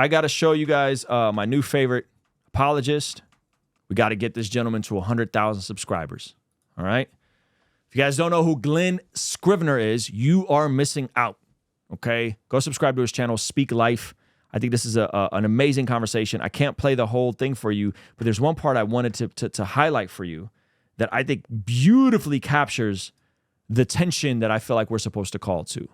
I got to show you guys my new favorite, Apologist. We got to get this gentleman to 100,000 subscribers. All right? If you guys don't know who Glenn Scrivener is, you are missing out. Okay? Go subscribe to his channel, Speak Life. I think this is an amazing conversation. I can't play the whole thing for you, but there's one part I wanted to highlight for you that I think beautifully captures the tension that I feel like we're supposed to call to,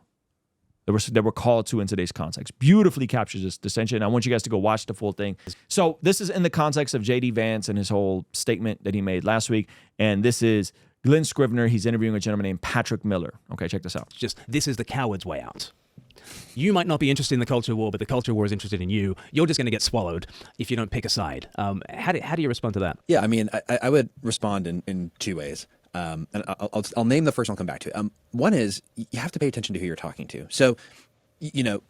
that we're called to in today's context. Beautifully captures this tension. I want you guys to go watch the full thing. So this is in the context of J.D. Vance and his whole statement that he made last week, and this is Glenn Scrivener. He's interviewing a gentleman named Patrick Miller. Okay, check this out. This is the coward's way out. You might not be interested in the culture war, but the culture war is interested in you. You're just going to get swallowed if you don't pick a side. How do you respond to that? Yeah, I mean, I would respond in two ways. And I'll name the first one, I'll come back to it. One is you have to pay attention to who you're talking to. So, you know,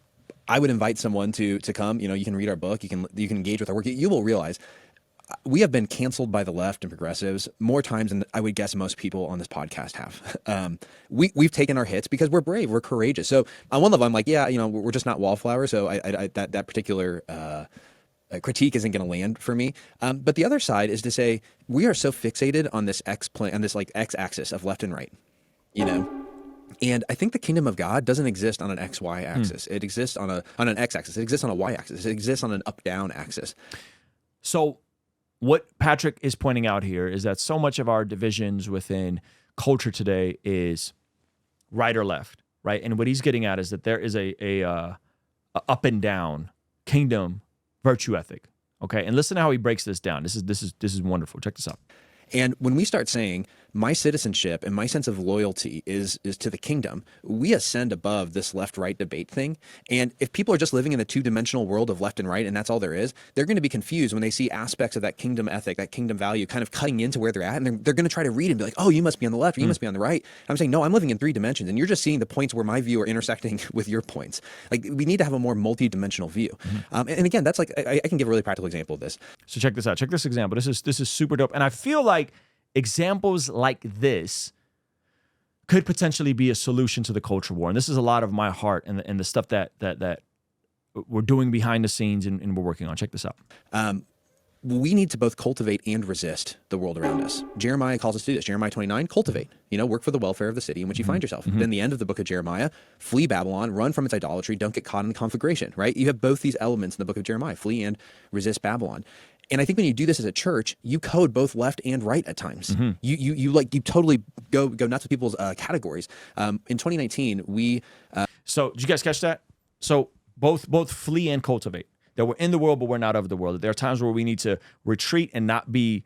I would invite someone to come. You know, you can read our book, you can engage with our work. You will realize we have been canceled by the left and progressives more times than I would guess most people on this podcast have. We've taken our hits because we're brave, we're courageous. So on one level, I'm like, yeah, you know, we're just not wallflowers. So that particular critique isn't going to land for me. But the other side is to say we are so fixated on this x-axis of left and right, you know. And I think the kingdom of God doesn't exist on an XY axis. It exists on an x-axis. It exists on a y-axis. It exists on an up-down axis. So what Patrick is pointing out here is that so much of our divisions within culture today is right or left, right? And what he's getting at is that there is a up and down kingdom virtue ethic. Okay, and listen to how he breaks this down. This is wonderful. Check this out. And when we start saying my citizenship and my sense of loyalty is to the kingdom, we ascend above this left-right debate thing. And if people are just living in a two-dimensional world of left and right, and that's all there is, they're going to be confused when they see aspects of that kingdom ethic, that kingdom value kind of cutting into where they're at. And they're going to try to read and be like, oh, you must be on the left, or you must be on the right. And I'm saying, no, I'm living in three dimensions. And you're just seeing the points where my view are intersecting with your points. Like, we need to have a more multi-dimensional view. And again, that's like, I can give a really practical example of this. So check this out. Check this example. This is super dope. And I feel like examples like this could potentially be a solution to the culture war. And this is a lot of my heart and the stuff that we're doing behind the scenes and we're working on. Check this out. We need to both cultivate and resist the world around us. Jeremiah calls us to do this. Jeremiah 29, cultivate, work for the welfare of the city in which you find yourself. Then the end of the book of Jeremiah, flee Babylon, run from its idolatry, don't get caught in the conflagration, right? You have both these elements in the book of Jeremiah, flee and resist Babylon. And I think when you do this as a church, you code both left and right at times. You totally go nuts with people's categories. In 2019, we. So did you guys catch that? So both flee and cultivate. That we're in the world, but we're not of the world. There are times where we need to retreat and not be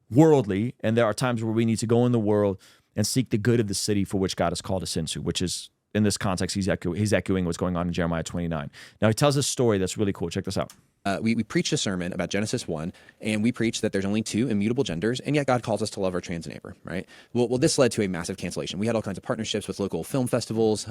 worldly, and there are times where we need to go in the world and seek the good of the city for which God has called us into, which is, in this context, he's echoing what's going on in Jeremiah 29. Now, he tells a story that's really cool. Check this out. We preached a sermon about Genesis 1, and we preached that there's only two immutable genders, and yet God calls us to love our trans neighbor, right? Well, this led to a massive cancellation. We had all kinds of partnerships with local film festivals,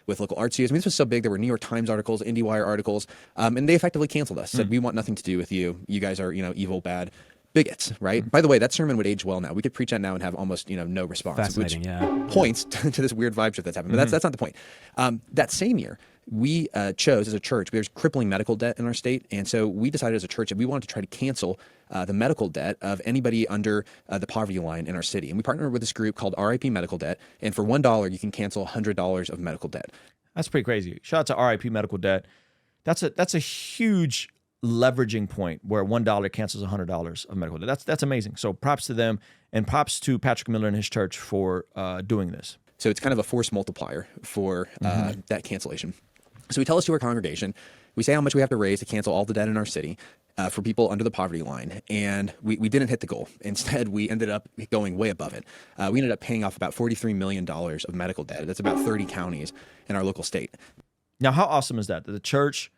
with local art studios. I mean, this was so big, there were New York Times articles, IndieWire articles, and they effectively canceled us, said, we want nothing to do with you. You guys are, evil, bad bigots, right? By the way, that sermon would age well now. We could preach that now and have almost, no response. Fascinating, which points to this weird vibe shift that's happened. But that's not the point. That same year, we chose as a church, there's crippling medical debt in our state. And so we decided as a church that we wanted to try to cancel the medical debt of anybody under the poverty line in our city. And we partnered with this group called RIP Medical Debt. And for $1, you can cancel $100 of medical debt. That's pretty crazy. Shout out to RIP Medical Debt. That's a huge leveraging point where $1 cancels $100 of medical debt. That's amazing. So props to them, and props to Patrick Miller and his church for doing this. So it's kind of a force multiplier for that cancellation. So we tell this to our congregation. We say how much we have to raise to cancel all the debt in our city for people under the poverty line. And we didn't hit the goal. Instead, we ended up going way above it. We ended up paying off about $43 million of medical debt. That's about 30 counties in our local state. Now, how awesome is that? That the church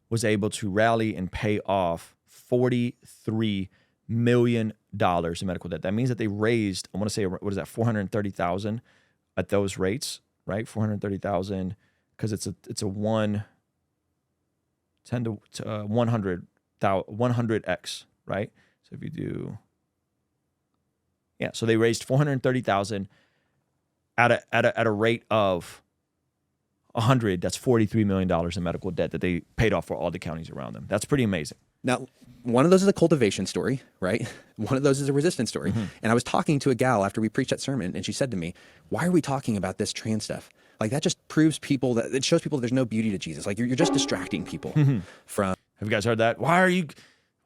was able to rally and pay off $43 million in medical debt. That means that they raised, I want to say, what is that, $430,000 at those rates, right? $430,000, because it's a 10 to 100x, right? So if you do, so they raised $430,000 at a rate of 100, that's $43 million in medical debt that they paid off for all the counties around them. That's pretty amazing. Now, one of those is a cultivation story, right? One of those is a resistance story. And I was talking to a gal after we preached that sermon, and she said to me, why are we talking about this trans stuff? Like, that just proves people that it shows people that there's no beauty to Jesus. Like, you're just distracting people from. Have you guys heard that? Why are you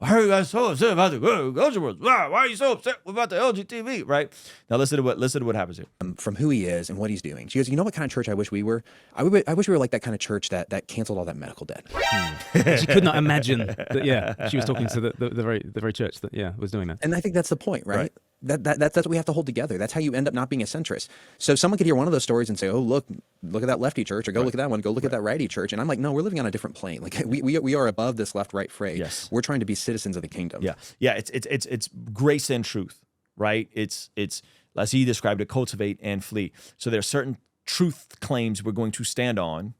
guys so upset about the culture wars? Why are you so upset about the LGTV? Right now, listen to what happens here. From who he is and what he's doing. She goes, you know what kind of church I wish we were? I wish we were like that kind of church that canceled all that medical debt. She could not imagine that. Yeah, she was talking to the very church that was doing that. And I think that's the point, right? That's what we have to hold together. That's how you end up not being a centrist. So someone could hear one of those stories and say, oh, look at that lefty church, or go look at that one, go look at that righty church. And I'm like, no, we're living on a different plane. Like we are above this left-right fray. Yes. We're trying to be citizens of the kingdom. Yeah. It's grace and truth, right? It's as he described it, cultivate and flee. So there are certain truth claims we're going to stand on.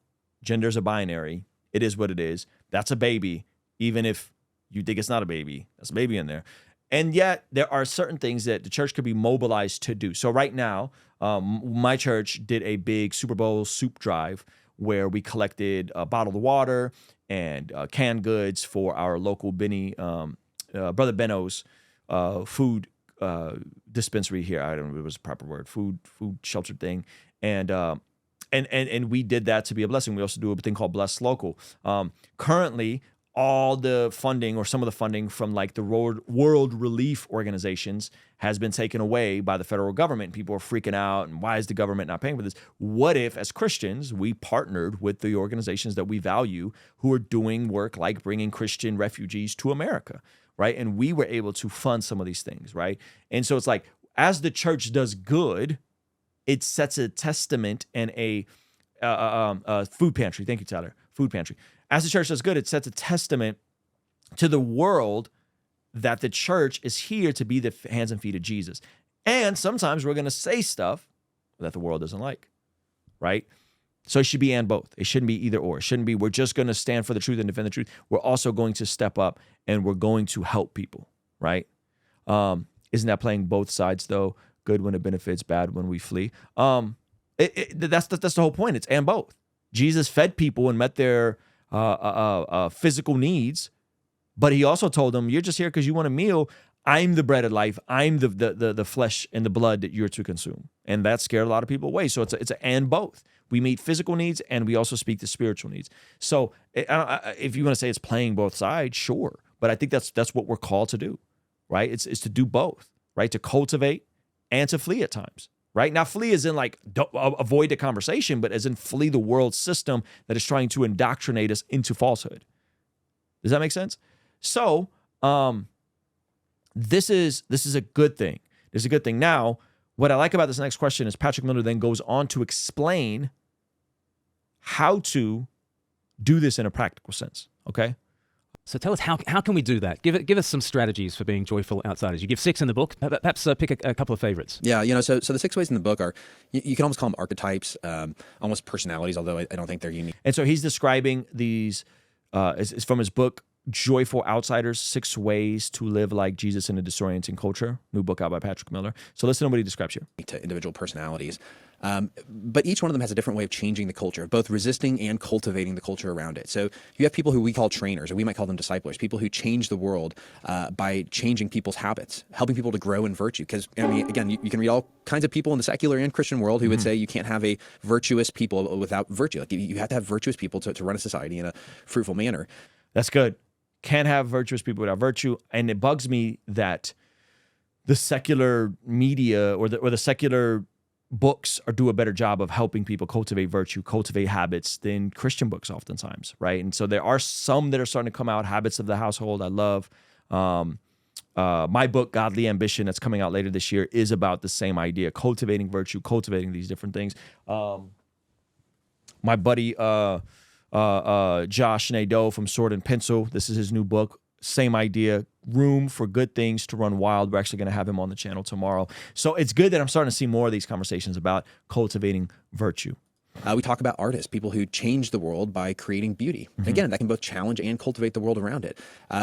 Gender's a binary. It is what it is. That's a baby, even if you think it's not a baby. That's a baby in there. And yet there are certain things that the church could be mobilized to do. So right now, my church did a big Super Bowl soup drive where we collected bottled water and canned goods for our local Brother Benno's food dispensary here. I don't know if it was a proper word, food shelter thing. And we did that to be a blessing. We also do a thing called Bless Local. Currently, all the funding, or some of the funding from like the world relief organizations, has been taken away by the federal government. People are freaking out, and why is the government not paying for this? What if, as Christians, we partnered with the organizations that we value who are doing work like bringing Christian refugees to America, right? And we were able to fund some of these things, right? And so it's like, as the church does good, it sets a testament and a food pantry. Thank you, Tyler. Food pantry. As the church does good, it sets a testament to the world that the church is here to be the hands and feet of Jesus. And sometimes we're going to say stuff that the world doesn't like, right? So it should be and both. It shouldn't be either or. It shouldn't be we're just going to stand for the truth and defend the truth. We're also going to step up and we're going to help people, right? Isn't that playing both sides, though? Good when it benefits, bad when we flee. That's the whole point. It's and both. Jesus fed people and met their physical needs, but he also told them, you're just here because you want a meal. I'm the bread of life. I'm the flesh and the blood that you're to consume. And that scared a lot of people away. So it's a and both. We meet physical needs and we also speak to spiritual needs. So if you want to say it's playing both sides, sure. But I think that's what we're called to do, right? It's to do both, right? To cultivate and to flee at times. Right? Now, flee is in like don't avoid the conversation, but as in flee the world system that is trying to indoctrinate us into falsehood. Does that make sense? So, this is a good thing. This is a good thing. Now, what I like about this next question is Patrick Miller then goes on to explain how to do this in a practical sense. Okay. So tell us, how can we do that? Give us some strategies for being joyful outsiders. You give 6 in the book. Perhaps pick a couple of favorites. Yeah, so the 6 ways in the book are, you can almost call them archetypes, almost personalities, although I don't think they're unique. And so he's describing these, it's from his book, Joyful Outsiders, 6 Ways to Live Like Jesus in a Disorienting Culture, new book out by Patrick Miller. So listen to what he describes here. To individual personalities. But each one of them has a different way of changing the culture, both resisting and cultivating the culture around it. So you have people who we call trainers, or we might call them disciplers, people who change the world by changing people's habits, helping people to grow in virtue. Because, I mean, again, you can read all kinds of people in the secular and Christian world who would say you can't have a virtuous people without virtue. Like you have to have virtuous people to run a society in a fruitful manner. That's good. Can't have virtuous people without virtue. And it bugs me that the secular media or the secular books do a better job of helping people cultivate virtue, cultivate habits than Christian books oftentimes, right? And so there are some that are starting to come out, Habits of the Household, I love. My book, Godly Ambition, that's coming out later this year, is about the same idea, cultivating virtue, cultivating these different things. My buddy Josh Nadeau from Sword and Pencil, this is his new book, same idea, room for good things to run wild. We're actually going to have him on the channel tomorrow. So it's good that I'm starting to see more of these conversations about cultivating virtue. We talk about artists, people who change the world by creating beauty. Again, that can both challenge and cultivate the world around it.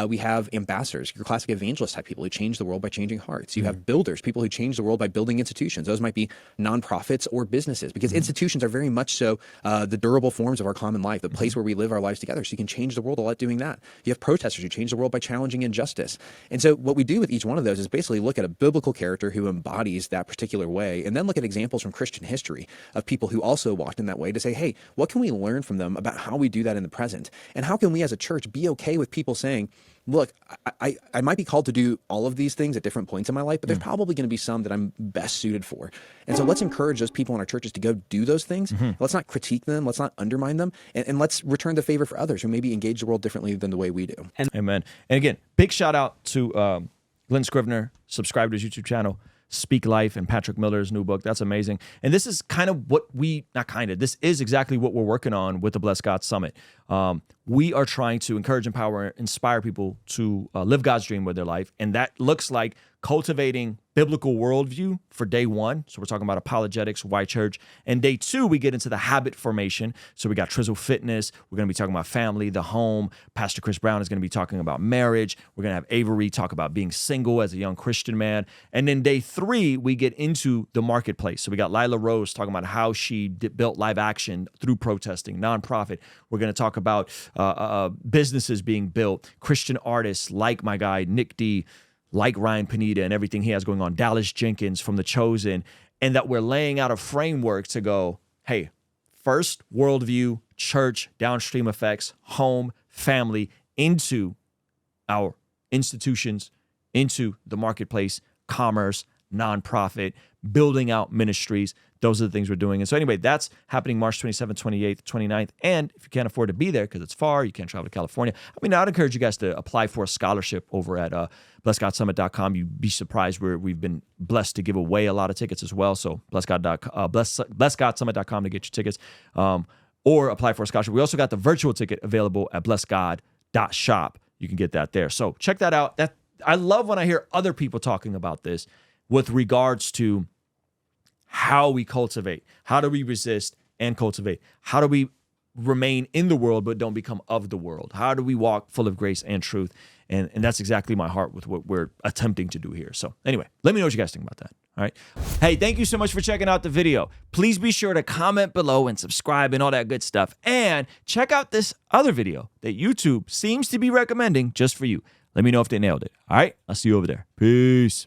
We have ambassadors, your classic evangelist type people who change the world by changing hearts. You have builders, people who change the world by building institutions. Those might be nonprofits or businesses, because institutions are very much so the durable forms of our common life, the place where we live our lives together. So you can change the world a lot doing that. You have protesters who change the world by challenging injustice. And so what we do with each one of those is basically look at a biblical character who embodies that particular way, and then look at examples from Christian history of people who also walked in that way to say, hey, what can we learn from them about how we do that in the present? And how can we as a church be okay with people saying, look, I might be called to do all of these things at different points in my life, but there's probably going to be some that I'm best suited for. And so let's encourage those people in our churches to go do those things. Let's not critique them. Let's not undermine them. And let's return the favor for others who maybe engage the world differently than the way we do. Amen. And again, big shout out to Glenn Scrivener. Subscribe to his YouTube channel, Speak Life, and Patrick Miller's new book. That's amazing. And this is kind of what this is exactly what we're working on with the Bless God Summit. We are trying to encourage, empower, inspire people to live God's dream with their life. And that looks like cultivating biblical worldview for day one. So we're talking about apologetics, why church. And day two, we get into the habit formation. So we got Trizzle Fitness. We're going to be talking about family, the home. Pastor Chris Brown is going to be talking about marriage. We're going to have Avery talk about being single as a young Christian man. And then day three, we get into the marketplace. So we got Lila Rose talking about how she built live action through protesting, nonprofit. We're going to talk about businesses being built, Christian artists like my guy, Nick D., like Ryan Pineda and everything he has going on, Dallas Jenkins from The Chosen, and that we're laying out a framework to go, hey, first worldview, church, downstream effects, home, family, into our institutions, into the marketplace, commerce, nonprofit, building out ministries. Those are the things we're doing. And so anyway, that's happening March 27th, 28th, 29th. And if you can't afford to be there because it's far, you can't travel to California, I'd encourage you guys to apply for a scholarship over at blessgodsummit.com. You'd be surprised we've been blessed to give away a lot of tickets as well. So blessgodsummit.com to get your tickets, or apply for a scholarship. We also got the virtual ticket available at blessgod.shop. You can get that there. So check that out. I love when I hear other people talking about this with regards to how we cultivate, how do we resist and cultivate, how do we remain in the world but don't become of the world, how do we walk full of grace and truth, and that's exactly my heart with what we're attempting to do here. So anyway, let me know what you guys think about that. All right. Hey, thank you so much for checking out the video. Please be sure to comment below and subscribe and all that good stuff, and check out this other video that YouTube seems to be recommending just for you. Let me know if they nailed it. All right, I'll see you over there. Peace.